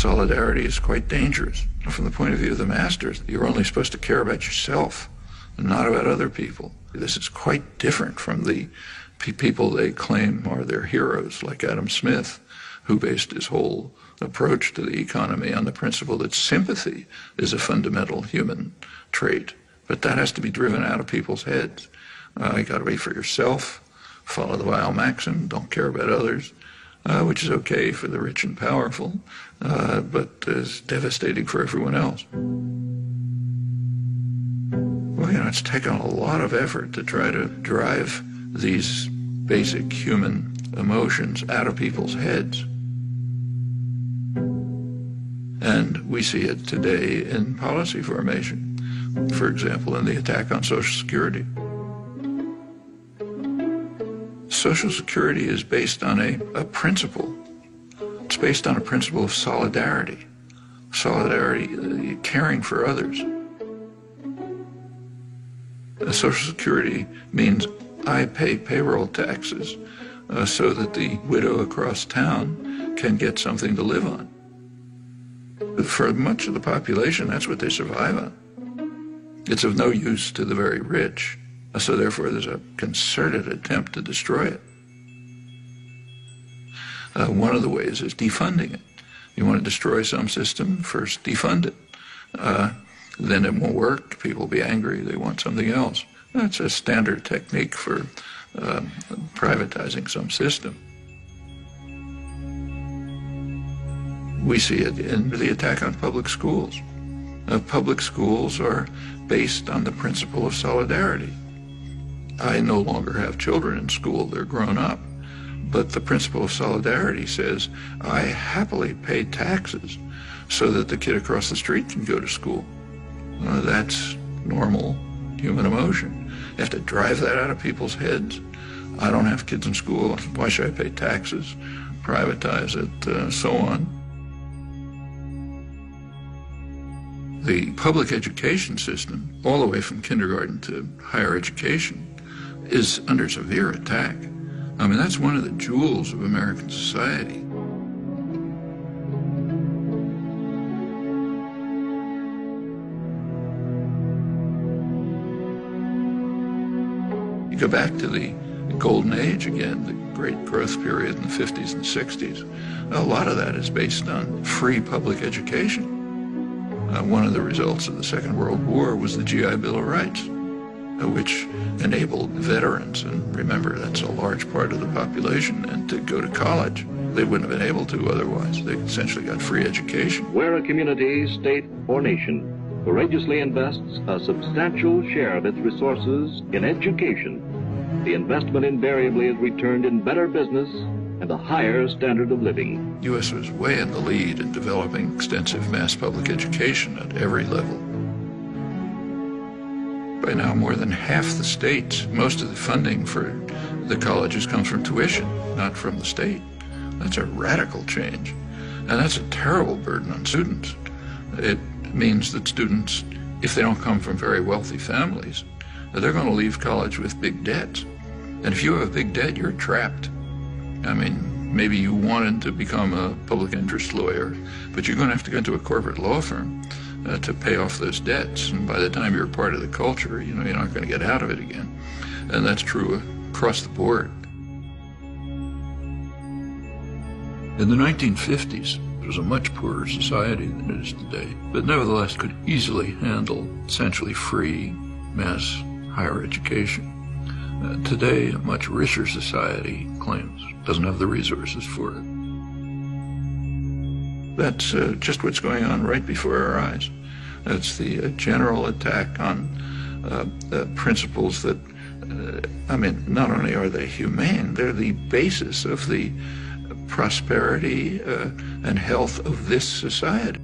solidarity is quite dangerous. From the point of view of the masters, you're only supposed to care about yourself and not about other people. This is quite different from the people they claim are their heroes, like Adam Smith, who based his whole approach to the economy on the principle that sympathy is a fundamental human trait. But that has to be driven out of people's heads. You got to wait for yourself, follow the Weil maxim, don't care about others, which is okay for the rich and powerful, but is devastating for everyone else. Well, it's taken a lot of effort to try to drive these basic human emotions out of people's heads. And we see it today in policy formation. For example, in the attack on Social Security. Social Security is based on a principle. It's based on a principle of solidarity. Solidarity, caring for others. Social Security means I pay payroll taxes so that the widow across town can get something to live on. For much of the population, that's what they survive on. It's of no use to the very rich, so therefore there's a concerted attempt to destroy it. One of the ways is defunding it. You want to destroy some system, first defund it. Then it won't work, people will be angry, they want something else. That's a standard technique for privatizing some system. We see it in the attack on public schools. Public schools are based on the principle of solidarity. I no longer have children in school, they're grown up. But the principle of solidarity says, I happily pay taxes so that the kid across the street can go to school. That's normal human emotion. You have to drive that out of people's heads. I don't have kids in school, why should I pay taxes? Privatize it, so on. The public education system, all the way from kindergarten to higher education, is under severe attack. I mean, that's one of the jewels of American society. You go back to the golden age again, the great growth period in the 50s and 60s. A lot of that is based on free public education. One of the results of the Second World War was the GI Bill of Rights, which enabled veterans, and remember that's a large part of the population, and to go to college. They wouldn't have been able to otherwise. They essentially got free education. Where a community, state, or nation courageously invests a substantial share of its resources in education, the investment invariably is returned in better business and a higher standard of living. The U.S. was way in the lead in developing extensive mass public education at every level. By now, more than half the states, most of the funding for the colleges comes from tuition, not from the state. That's a radical change, and that's a terrible burden on students. It means that students, if they don't come from very wealthy families, they're going to leave college with big debts. And if you have a big debt, you're trapped. I mean, maybe you wanted to become a public interest lawyer, but you're going to have to go into a corporate law firm to pay off those debts. And by the time you're part of the culture, you're not going to get out of it again. And that's true across the board. In the 1950s, it was a much poorer society than it is today, but nevertheless could easily handle essentially free mass higher education. Today, a much richer society claims doesn't have the resources for it. That's just what's going on right before our eyes. That's the general attack on principles that, not only are they humane, they're the basis of the prosperity and health of this society.